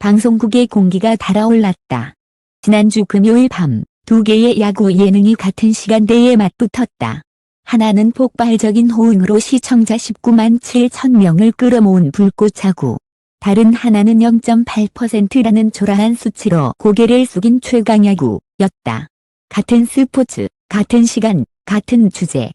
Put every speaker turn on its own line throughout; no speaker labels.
방송국의 공기가 달아올랐다. 지난주 금요일 밤 두 개의 야구 예능이 같은 시간대에 맞붙었다. 하나는 폭발적인 호응으로 시청자 19만 7천 명을 끌어모은 불꽃야구. 다른 하나는 0.8%라는 초라한 수치로 고개를 숙인 최강야구였다. 같은 스포츠, 같은 시간, 같은 주제.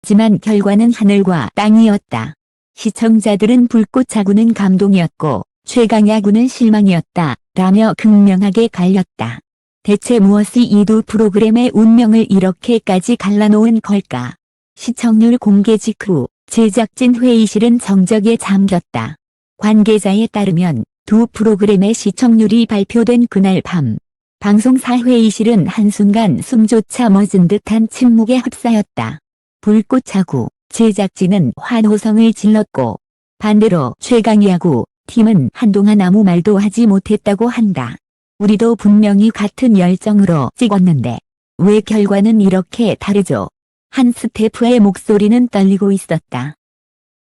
하지만 결과는 하늘과 땅이었다. 시청자들은 불꽃야구는 감동이었고 최강야구는 실망이었다 라며 극명하게 갈렸다. 대체 무엇이 이 두 프로그램의 운명을 이렇게까지 갈라놓은 걸까? 시청률 공개 직후 제작진 회의실은 정적에 잠겼다. 관계자에 따르면 두 프로그램의 시청률이 발표된 그날 밤 방송사 회의실은 한순간 숨조차 멎은 듯한 침묵에 휩싸였다. 불꽃야구 제작진은 환호성을 질렀고 반대로 최강야구 팀은 한동안 아무 말도 하지 못했다고 한다. 우리도 분명히 같은 열정으로 찍었는데 왜 결과는 이렇게 다르죠? 한 스태프의 목소리는 떨리고 있었다.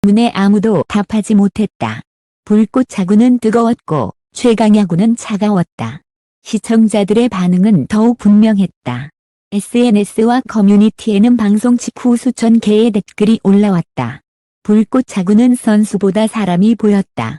문에 아무도 답하지 못했다. 불꽃야구는 뜨거웠고 최강야구는 차가웠다. 시청자들의 반응은 더욱 분명했다. SNS와 커뮤니티에는 방송 직후 수천 개의 댓글이 올라왔다. 불꽃야구는 선수보다 사람이 보였다.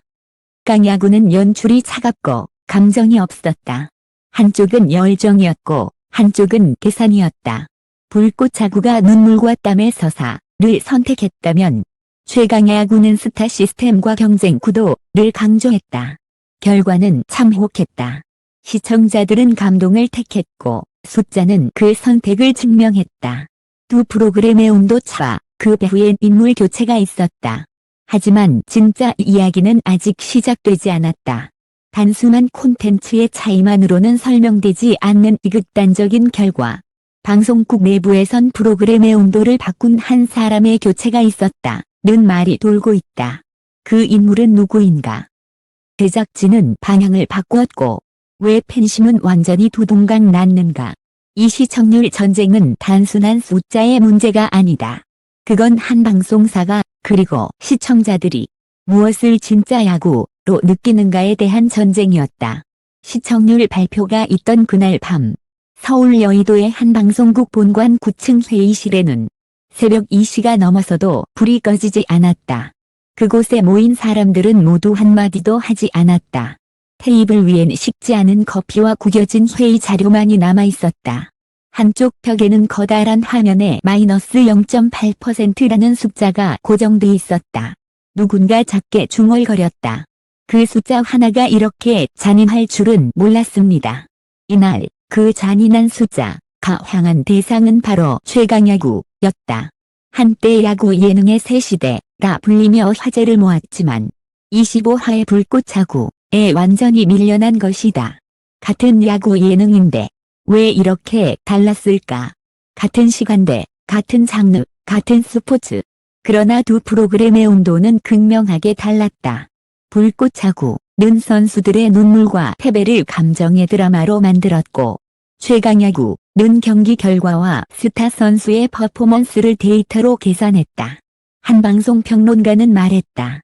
강야구는 연출이 차갑고 감정이 없었다. 한쪽은 열정이었고 한쪽은 계산이었다. 불꽃야구가 눈물과 땀의 서사를 선택했다면 최강야구는 스타 시스템과 경쟁 구도를 강조했다. 결과는 참혹했다. 시청자들은 감동을 택했고 숫자는 그 선택을 증명했다. 두 프로그램의 온도차와 그 배후엔 인물 교체가 있었다. 하지만 진짜 이야기는 아직 시작되지 않았다. 단순한 콘텐츠의 차이만으로는 설명되지 않는 이 극단적인 결과. 방송국 내부에선 프로그램의 온도를 바꾼 한 사람의 교체가 있었다는 말이 돌고 있다. 그 인물은 누구인가? 제작진은 방향을 바꾸었고 왜 팬심은 완전히 두동강 났는가? 이 시청률 전쟁은 단순한 숫자의 문제가 아니다. 그건 한 방송사가 그리고 시청자들이 무엇을 진짜 야구로 느끼는가에 대한 전쟁이었다. 시청률 발표가 있던 그날 밤 서울 여의도의 한 방송국 본관 9층 회의실에는 새벽 2시가 넘어서도 불이 꺼지지 않았다. 그곳에 모인 사람들은 모두 한마디도 하지 않았다. 테이블 위엔 식지 않은 커피와 구겨진 회의 자료만이 남아있었다. 한쪽 벽에는 커다란 화면에 마이너스 0.8%라는 숫자가 고정돼 있었다. 누군가 작게 중얼거렸다. 그 숫자 하나가 이렇게 잔인할 줄은 몰랐습니다. 이날 그 잔인한 숫자가 향한 대상은 바로 최강야구였다. 한때 야구 예능의 새 시대라 불리며 화제를 모았지만 25화의 불꽃야구에 완전히 밀려난 것이다. 같은 야구 예능인데 왜 이렇게 달랐을까? 같은 시간대, 같은 장르, 같은 스포츠. 그러나 두 프로그램의 온도는 극명하게 달랐다. 불꽃야구는 선수들의 눈물과 패배를 감정의 드라마로 만들었고 최강야구는 경기 결과와 스타 선수의 퍼포먼스를 데이터로 계산했다. 한 방송 평론가는 말했다.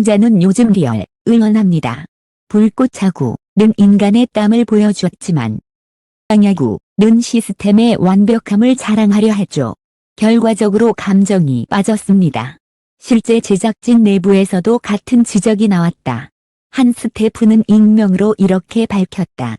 자는 요즘 리얼, 응원합니다. 불꽃야구는 인간의 땀을 보여주었지만 최강야구는 시스템의 완벽함을 자랑하려 했죠. 결과적으로 감정이 빠졌습니다. 실제 제작진 내부에서도 같은 지적이 나왔다. 한 스태프는 익명으로 이렇게 밝혔다.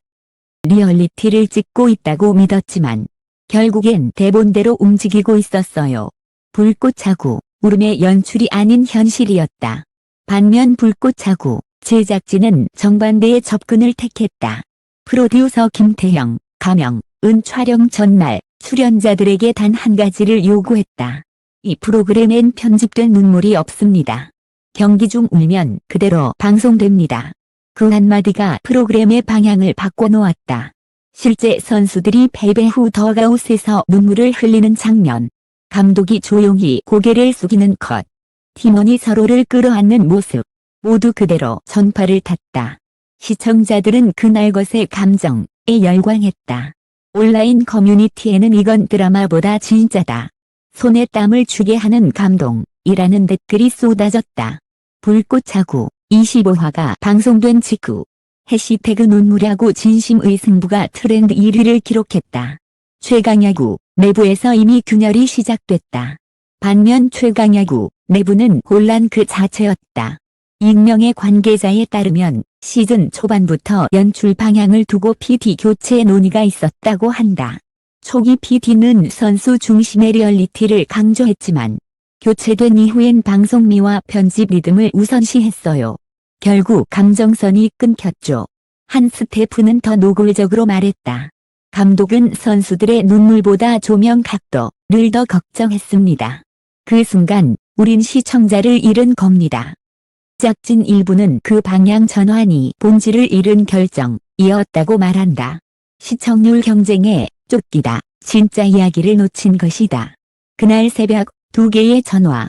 리얼리티를 찍고 있다고 믿었지만 결국엔 대본대로 움직이고 있었어요. 불꽃야구, 울음의 연출이 아닌 현실이었다. 반면 불꽃야구, 제작진은 정반대의 접근을 택했다. 프로듀서 김태형, 가명은 촬영 전날 출연자들에게 단 한 가지를 요구했다. 이 프로그램엔 편집된 눈물이 없습니다. 경기 중 울면 그대로 방송됩니다. 그 한마디가 프로그램의 방향을 바꿔놓았다. 실제 선수들이 패배 후 더가웃에서 눈물을 흘리는 장면, 감독이 조용히 고개를 숙이는 컷, 팀원이 서로를 끌어안는 모습, 모두 그대로 전파를 탔다. 시청자들은 그날 것의 감정에 열광했다. 온라인 커뮤니티에는 이건 드라마보다 진짜다. 손에 땀을 주게 하는 감동이라는 댓글이 쏟아졌다. 불꽃야구 25화가 방송된 직후 해시태그 눈물야구 진심의 승부가 트렌드 1위를 기록했다. 최강야구 내부에서 이미 균열이 시작됐다. 반면 최강야구 내부는 혼란 그 자체였다. 익명의 관계자에 따르면 시즌 초반부터 연출 방향을 두고 PD 교체 논의가 있었다고 한다. 초기 PD는 선수 중심의 리얼리티를 강조했지만 교체된 이후엔 방송미와 편집 리듬을 우선시했어요. 결국 감정선이 끊겼죠. 한 스태프는 더 노골적으로 말했다. 감독은 선수들의 눈물보다 조명 각도를 더 걱정했습니다. 그 순간 우린 시청자를 잃은 겁니다. 제작진 일부는 그 방향 전환이 본질을 잃은 결정이었다고 말한다. 시청률 경쟁에 쫓기다. 진짜 이야기를 놓친 것이다. 그날 새벽 2개의 전화.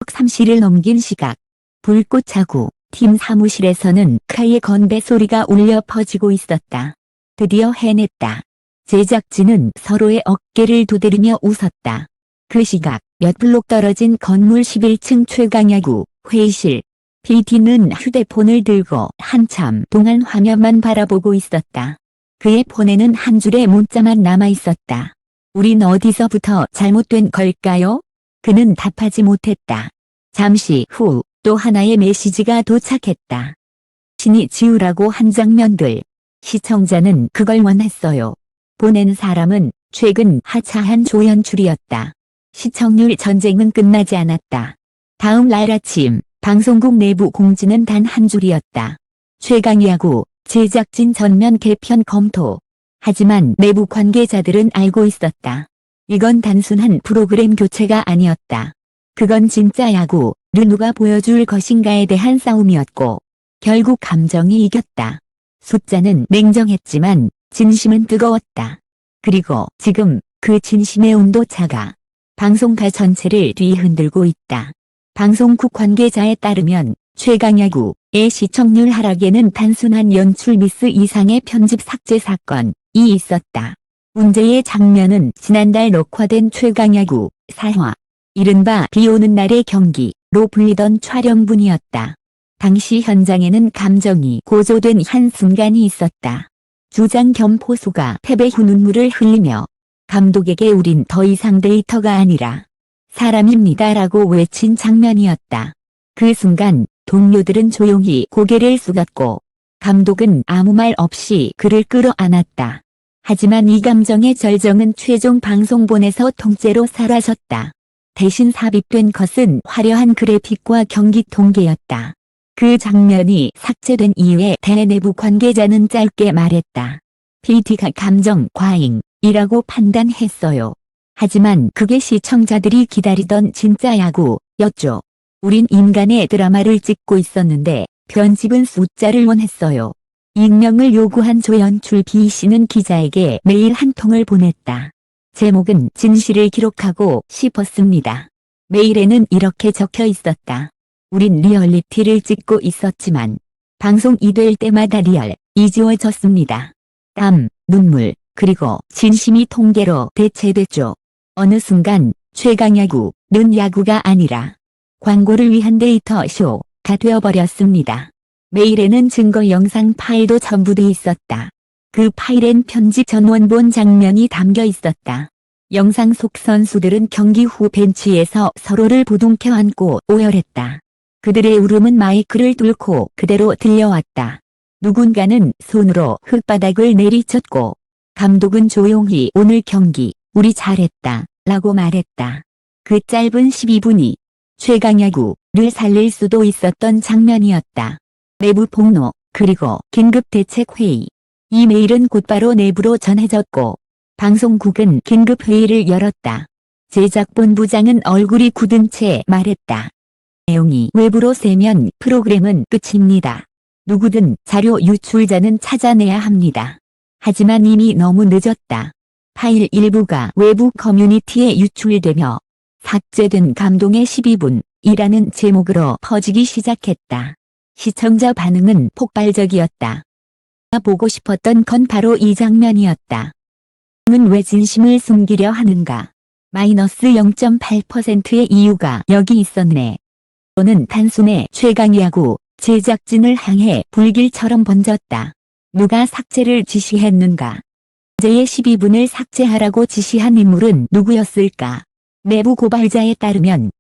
3시를 넘긴 시각. 불꽃 차고 팀 사무실에서는 카의 건배 소리가 울려 퍼지고 있었다. 드디어 해냈다. 제작진은 서로의 어깨를 두드리며 웃었다. 그 시각 몇 블록 떨어진 건물 11층 최강야구 회의실. PD는 휴대폰을 들고 한참 동안 화면만 바라보고 있었다. 그의 폰에는 한 줄의 문자만 남아있었다. 우린 어디서부터 잘못된 걸까요? 그는 답하지 못했다. 잠시 후 또 하나의 메시지가 도착했다. 신이 지우라고 한 장면들. 시청자는 그걸 원했어요. 보낸 사람은 최근 하차한 조연출이었다. 시청률 전쟁은 끝나지 않았다. 다음 날 아침 방송국 내부 공지는 단 한 줄이었다. 최강야구 제작진 전면 개편 검토. 하지만 내부 관계자들은 알고 있었다. 이건 단순한 프로그램 교체가 아니었다. 그건 진짜 야구를 누가 보여줄 것인가에 대한 싸움이었고 결국 감정이 이겼다. 숫자는 냉정했지만 진심은 뜨거웠다. 그리고 지금 그 진심의 온도차가 방송가 전체를 뒤흔들고 있다. 방송국 관계자에 따르면 최강야구의 시청률 하락에는 단순한 연출 미스 이상의 편집 삭제 사건이 있었다. 문제의 장면은 지난달 녹화된 최강야구 4화, 이른바 비오는 날의 경기로 불리던 촬영분이었다. 당시 현장에는 감정이 고조된 한 순간이 있었다. 주장 겸 포수가 패배 후 눈물을 흘리며 감독에게 우린 더 이상 데이터가 아니라 사람입니다라고 외친 장면이었다. 그 순간 동료들은 조용히 고개를 숙였고 감독은 아무 말 없이 그를 끌어안았다. 하지만 이 감정의 절정은 최종 방송본에서 통째로 사라졌다. 대신 삽입된 것은 화려한 그래픽과 경기 통계였다. 그 장면이 삭제된 이후에 대내부 관계자는 짧게 말했다. PD가 감정 과잉이라고 판단했어요. 하지만 그게 시청자들이 기다리던 진짜 야구였죠. 우린 인간의 드라마를 찍고 있었는데 편집은 숫자를 원했어요. 익명을 요구한 조연출 B씨는 기자에게 메일 한 통을 보냈다. 제목은 진실을 기록하고 싶었습니다. 메일에는 이렇게 적혀 있었다. 우린 리얼리티를 찍고 있었지만 방송이 될 때마다 리얼이 지워졌습니다. 땀, 눈물, 그리고 진심이 통계로 대체됐죠. 어느 순간 최강야구는 야구가 아니라 광고를 위한 데이터 쇼가 되어버렸습니다. 메일에는 증거 영상 파일도 첨부돼 있었다. 그 파일엔 편집 전 원본 장면이 담겨 있었다. 영상 속 선수들은 경기 후 벤치에서 서로를 부둥켜 안고 오열했다. 그들의 울음은 마이크를 뚫고 그대로 들려왔다. 누군가는 손으로 흙바닥을 내리쳤고 감독은 조용히 오늘 경기 우리 잘했다 라고 말했다. 그 짧은 12분이 최강야구를 살릴 수도 있었던 장면이었다. 내부 폭로 그리고 긴급 대책회의. 이 메일은 곧바로 내부로 전해졌고 방송국은 긴급회의를 열었다. 제작본부장은 얼굴이 굳은 채 말했다. 내용이 외부로 새면 프로그램은 끝입니다. 누구든 자료 유출자는 찾아내야 합니다. 하지만 이미 너무 늦었다. 파일 일부가 외부 커뮤니티에 유출되며 삭제된 감동의 12분이라는 제목으로 퍼지기 시작했다. 시청자 반응은 폭발적이었다. 보고 싶었던 건 바로 이 장면이었다. 은 왜 진심을 숨기려 하는가? 마이너스 0.8%의 이유가 여기 있었네. 또는 단순해 최강야구 제작진을 향해 불길처럼 번졌다. 누가 삭제를 지시했는가? 제의 12분을 삭제하라고 지시한 인물은 누구였을까? 내부 고발자에 따르면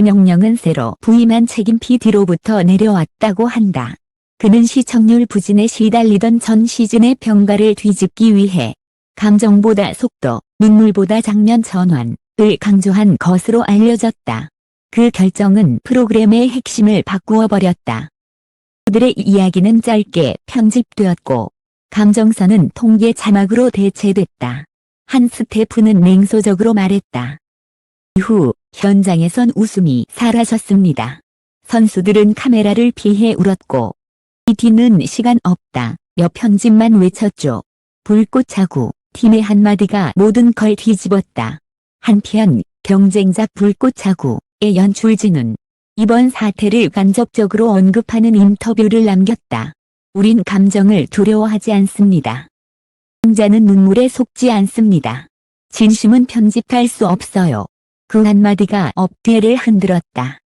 명령은 새로 부임한 책임 PD로부터 내려왔다고 한다. 그는 시청률 부진에 시달리던 전 시즌의 평가를 뒤집기 위해 감정보다 속도, 눈물보다 장면 전환을 강조한 것으로 알려졌다. 그 결정은 프로그램의 핵심을 바꾸어 버렸다. 그들의 이야기는 짧게 편집되었고 감정선은 통계 자막으로 대체됐다. 한 스태프는 냉소적으로 말했다. 이후 현장에선 웃음이 사라졌습니다. 선수들은 카메라를 피해 울었고 PD는 시간 없다. 옆 편집만 외쳤죠. 불꽃 차고 팀의 한마디가 모든 걸 뒤집었다. 한편 경쟁작 불꽃 차고의 연출진은 이번 사태를 간접적으로 언급하는 인터뷰를 남겼다. 우린 감정을 두려워하지 않습니다. 승자는 눈물에 속지 않습니다. 진심은 편집할 수 없어요. 그 한마디가 업계를 흔들었다.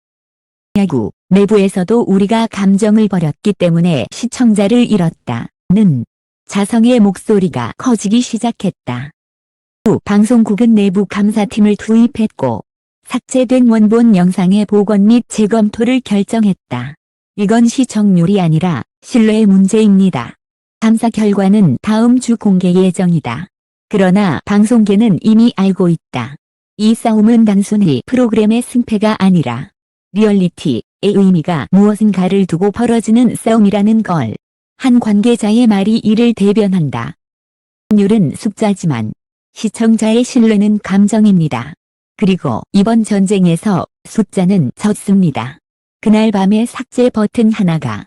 야구 내부에서도 우리가 감정을 버렸기 때문에 시청자를 잃었다는 자성의 목소리가 커지기 시작했다. 후 방송국은 내부 감사팀을 투입했고 삭제된 원본 영상의 복원 및 재검토를 결정했다. 이건 시청률이 아니라 신뢰의 문제입니다. 감사 결과는 다음 주 공개 예정이다. 그러나 방송계는 이미 알고 있다. 이 싸움은 단순히 프로그램의 승패가 아니라 리얼리티의 의미가 무엇인가를 두고 벌어지는 싸움이라는 걸. 한 관계자의 말이 이를 대변한다. 시청률은 숫자지만 시청자의 신뢰는 감정입니다. 그리고 이번 전쟁에서 숫자는 졌습니다. 그날 밤에 삭제 버튼 하나가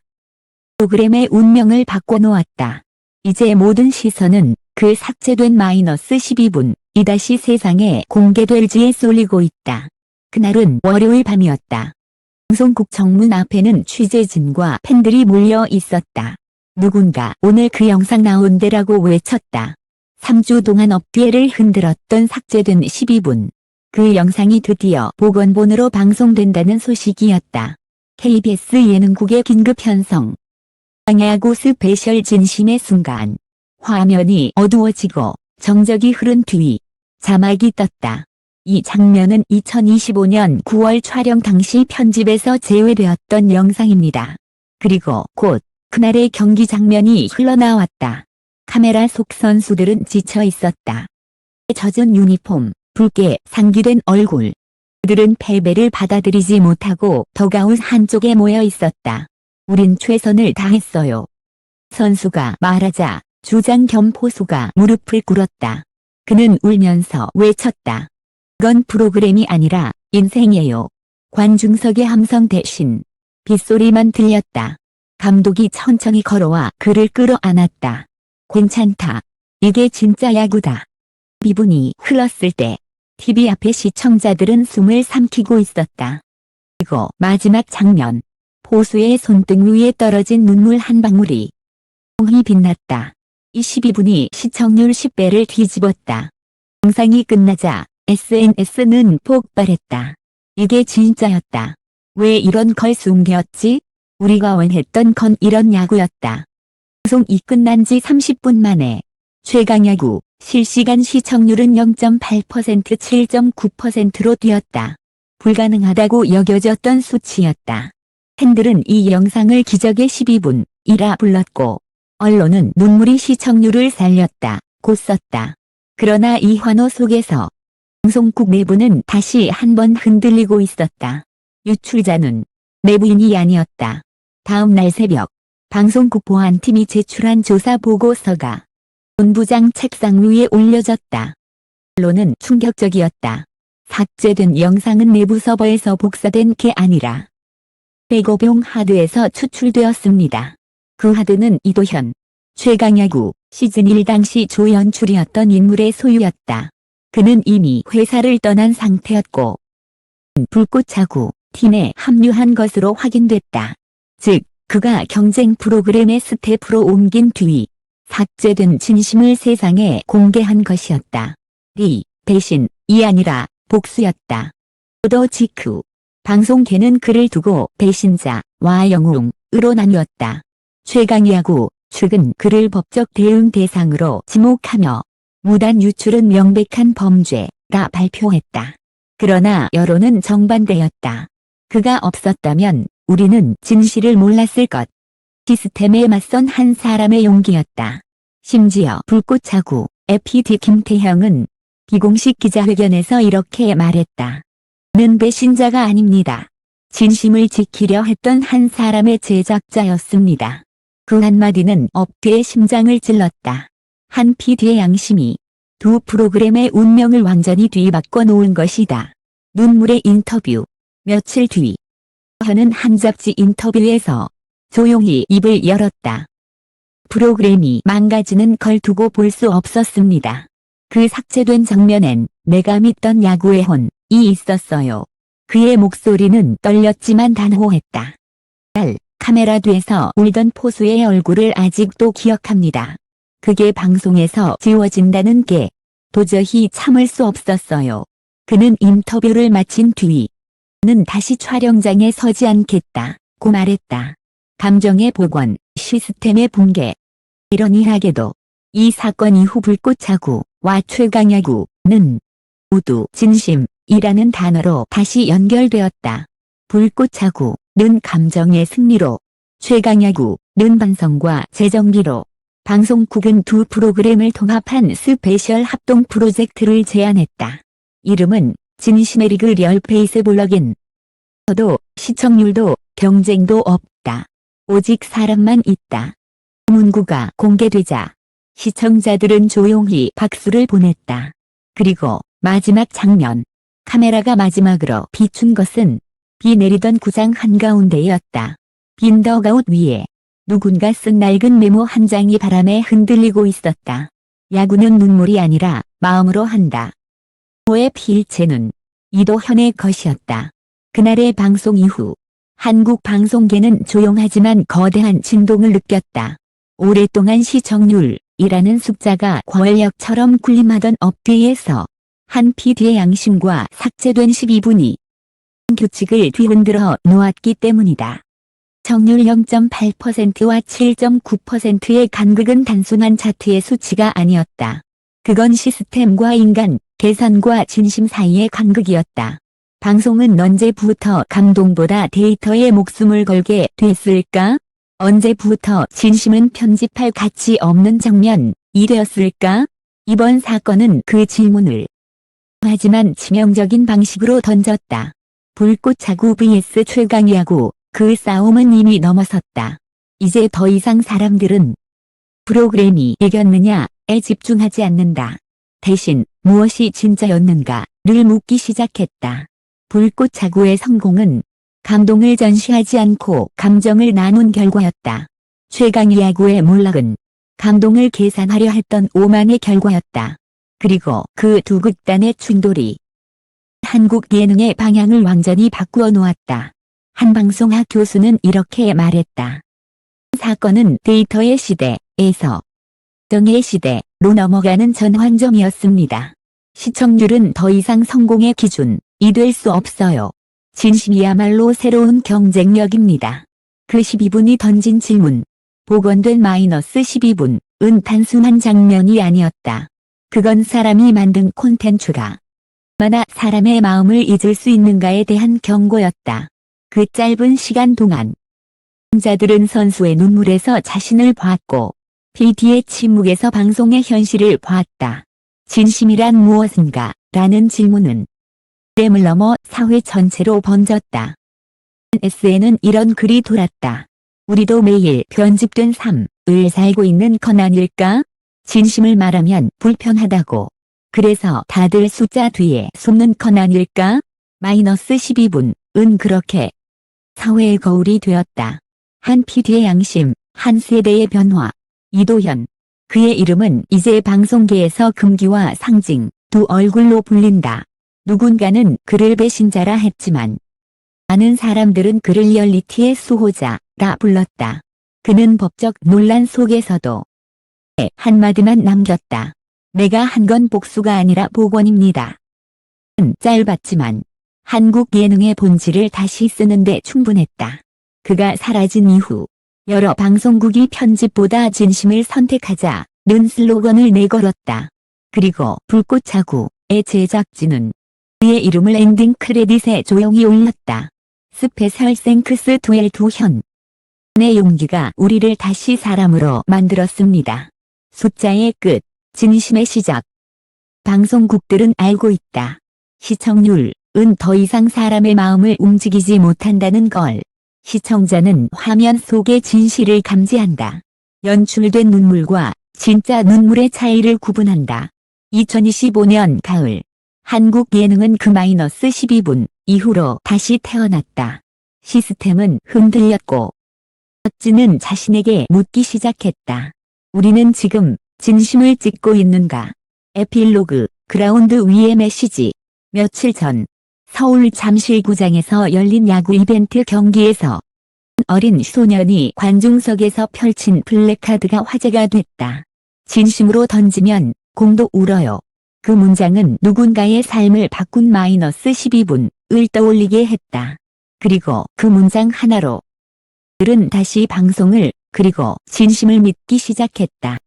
프로그램의 운명을 바꿔놓았다. 이제 모든 시선은 그 삭제된 마이너스 12분이 다시 세상에 공개될지에 쏠리고 있다. 그날은 월요일 밤이었다. 방송국 정문 앞에는 취재진과 팬들이 몰려 있었다. 누군가 오늘 그 영상 나온대라고 외쳤다. 3주 동안 업계를 흔들었던 삭제된 12분. 그 영상이 드디어 복원본으로 방송된다는 소식이었다. KBS 예능국의 긴급 편성. 야구 스페셜 진심의 순간. 화면이 어두워지고 정적이 흐른 뒤 자막이 떴다. 이 장면은 2025년 9월 촬영 당시 편집에서 제외되었던 영상입니다. 그리고 곧 그날의 경기 장면이 흘러나왔다. 카메라 속 선수들은 지쳐 있었다. 젖은 유니폼, 붉게 상기된 얼굴. 그들은 패배를 받아들이지 못하고 더가웃 한쪽에 모여 있었다. 우린 최선을 다했어요. 선수가 말하자 주장 겸 포수가 무릎을 꿇었다. 그는 울면서 외쳤다. 이건 프로그램이 아니라 인생이에요. 관중석의 함성 대신 빗소리만 들렸다. 감독이 천천히 걸어와 그를 끌어안았다. 괜찮다. 이게 진짜 야구다. 미분이 흘렀을 때 TV 앞의 시청자들은 숨을 삼키고 있었다. 그리고 마지막 장면. 포수의 손등 위에 떨어진 눈물 한 방울이 뽕이 빛났다. 이 12분이 시청률 10배를 뒤집었다. 영상이 끝나자 SNS는 폭발했다. 이게 진짜였다. 왜 이런 걸 숨겼지? 우리가 원했던 건 이런 야구였다. 방송이 끝난 지 30분 만에 최강야구 실시간 시청률은 0.8% 7.9%로 뛰었다. 불가능하다고 여겨졌던 수치였다. 팬들은 이 영상을 기적의 12분이라 불렀고 언론은 눈물이 시청률을 살렸다고 썼다. 그러나 이 환호 속에서 방송국 내부는 다시 한번 흔들리고 있었다. 유출자는 내부인이 아니었다. 다음 날 새벽 방송국 보안팀이 제출한 조사 보고서가 본부장 책상 위에 올려졌다. 언론은 충격적이었다. 삭제된 영상은 내부 서버에서 복사된 게 아니라 백업용 하드에서 추출되었습니다. 그 하드는 이도현, 최강야구 시즌 1 당시 조연출이었던 인물의 소유였다. 그는 이미 회사를 떠난 상태였고 불꽃 차고 팀에 합류한 것으로 확인됐다. 즉 그가 경쟁 프로그램의 스태프로 옮긴 뒤 삭제된 진심을 세상에 공개한 것이었다. 대신이 아니라 복수였다. 또 직후 방송계는 그를 두고 배신자와 영웅 으로 나뉘었다. 최강야구 측은 그를 법적 대응 대상으로 지목하며 무단 유출은 명백한 범죄라 발표했다. 그러나 여론은 정반대였다. 그가 없었다면 우리는 진실을 몰랐을 것. 시스템에 맞선 한 사람의 용기였다. 심지어 불꽃차구 PD 김태형은 비공식 기자회견에서 이렇게 말했다. 는 배신자가 아닙니다. 진심을 지키려 했던 한 사람의 제작자였습니다. 그 한마디는 업계의 심장을 찔렀다. 한 PD의 양심이 두 프로그램의 운명을 완전히 뒤바꿔 놓은 것이다. 눈물의 인터뷰. 며칠 뒤 현은 한 잡지 인터뷰에서 조용히 입을 열었다. 프로그램이 망가지는 걸 두고 볼 수 없었습니다. 그 삭제된 장면엔 내가 믿던 야구의 혼이 있었어요. 그의 목소리는 떨렸지만 단호했다. 카메라 뒤에서 울던 포수의 얼굴을 아직도 기억합니다. 그게 방송에서 지워진다는 게 도저히 참을 수 없었어요. 그는 인터뷰를 마친 뒤는 다시 촬영장에 서지 않겠다고 말했다. 감정의 복원, 시스템의 붕괴. 이러니하게도 이 사건 이후 불꽃차구와 최강야구는 모두 진심이라는 단어로 다시 연결되었다. 불꽃차구는 감정의 승리로, 최강야구는 반성과 재정비로, 방송국은 두 프로그램을 통합한 스페셜 합동 프로젝트를 제안했다. 이름은 진심의 리그 리얼 페이스블럭인. 저도 시청률도 경쟁도 없다. 오직 사람만 있다. 문구가 공개되자 시청자들은 조용히 박수를 보냈다. 그리고 마지막 장면. 카메라가 마지막으로 비춘 것은 비 내리던 구장 한가운데였다. 빈 더가웃 위에 누군가 쓴 낡은 메모 한 장이 바람에 흔들리고 있었다. 야구는 눈물이 아니라 마음으로 한다. 의 필체는 이도현의 것이었다. 그날의 방송 이후 한국 방송계는 조용하지만 거대한 진동을 느꼈다. 오랫동안 시청률이라는 숫자가 권력처럼 군림하던 업계에서 한 PD의 양심과 삭제된 12분이 규칙을 뒤흔들어 놓았기 때문이다. 시청률 0.8%와 7.9%의 간극은 단순한 차트의 수치가 아니었다. 그건 시스템과 인간, 계산과 진심 사이의 간극이었다. 방송은 언제부터 감동보다 데이터에 목숨을 걸게 됐을까? 언제부터 진심은 편집할 가치 없는 장면이 되었을까? 이번 사건은 그 질문을 하지만 치명적인 방식으로 던졌다. 불꽃차구 vs 최강야구, 그 싸움은 이미 넘어섰다. 이제 더 이상 사람들은 프로그램이 이겼느냐에 집중하지 않는다. 대신 무엇이 진짜였는가를 묻기 시작했다. 불꽃차구의 성공은 감동을 전시하지 않고 감정을 나눈 결과였다. 최강야구의 몰락은 감동을 계산하려 했던 오만의 결과였다. 그리고 그 두 극단의 충돌이 한국 예능의 방향을 완전히 바꾸어 놓았다. 한 방송학 교수는 이렇게 말했다. 사건은 데이터의 시대에서 정의 시대로 넘어가는 전환점이었습니다. 시청률은 더 이상 성공의 기준이 될 수 없어요. 진심이야말로 새로운 경쟁력입니다. 그 12분이 던진 질문. 복원된 마이너스 12분은 단순한 장면이 아니었다. 그건 사람이 만든 콘텐츠가 얼마나 사람의 마음을 잊을 수 있는가에 대한 경고였다. 그 짧은 시간 동안 자들은 선수의 눈물에서 자신을 봤고 PD의 침묵에서 방송의 현실을 봤다. 진심이란 무엇인가? 라는 질문은 댐을 넘어 사회 전체로 번졌다. SNS에는 이런 글이 돌았다. 우리도 매일 편집된 삶을 살고 있는 건 아닐까? 진심을 말하면 불편하다고. 그래서 다들 숫자 뒤에 숨는 건 아닐까? 마이너스 12분은 그렇게 사회의 거울이 되었다. 한 PD의 양심, 한 세대의 변화. 이도현. 그의 이름은 이제 방송계에서 금기와 상징, 두 얼굴로 불린다. 누군가는 그를 배신자라 했지만 많은 사람들은 그를 리얼리티의 수호자라 불렀다. 그는 법적 논란 속에서도 한마디만 남겼다. 내가 한 건 복수가 아니라 복원입니다. 짧았지만 한국 예능의 본질을 다시 쓰는데 충분했다. 그가 사라진 이후 여러 방송국이 편집보다 진심을 선택하자는 슬로건을 내걸었다. 그리고 불꽃차고의 제작진은 그의 이름을 엔딩 크레딧에 조용히 올렸다. 스페셜 생크스 투 엘두현. 내 용기가 우리를 다시 사람으로 만들었습니다. 숫자의 끝, 진심의 시작. 방송국들은 알고 있다. 시청률은 더 이상 사람의 마음을 움직이지 못한다는 걸. 시청자는 화면 속의 진실을 감지한다. 연출된 눈물과 진짜 눈물의 차이를 구분한다. 2025년 가을. 한국 예능은 그 -12분 이후로 다시 태어났다. 시스템은 흔들렸고 찌는 자신에게 묻기 시작했다. 우리는 지금 진심을 찍고 있는가? 에필로그, 그라운드 위의 메시지. 며칠 전 서울 잠실구장에서 열린 야구 이벤트 경기에서 어린 소년이 관중석에서 펼친 플래카드가 화제가 됐다. 진심으로 던지면 공도 울어요. 그 문장은 누군가의 삶을 바꾼 -12분을 떠올리게 했다. 그리고 그 문장 하나로 들은 다시 방송을 그리고 진심을 믿기 시작했다.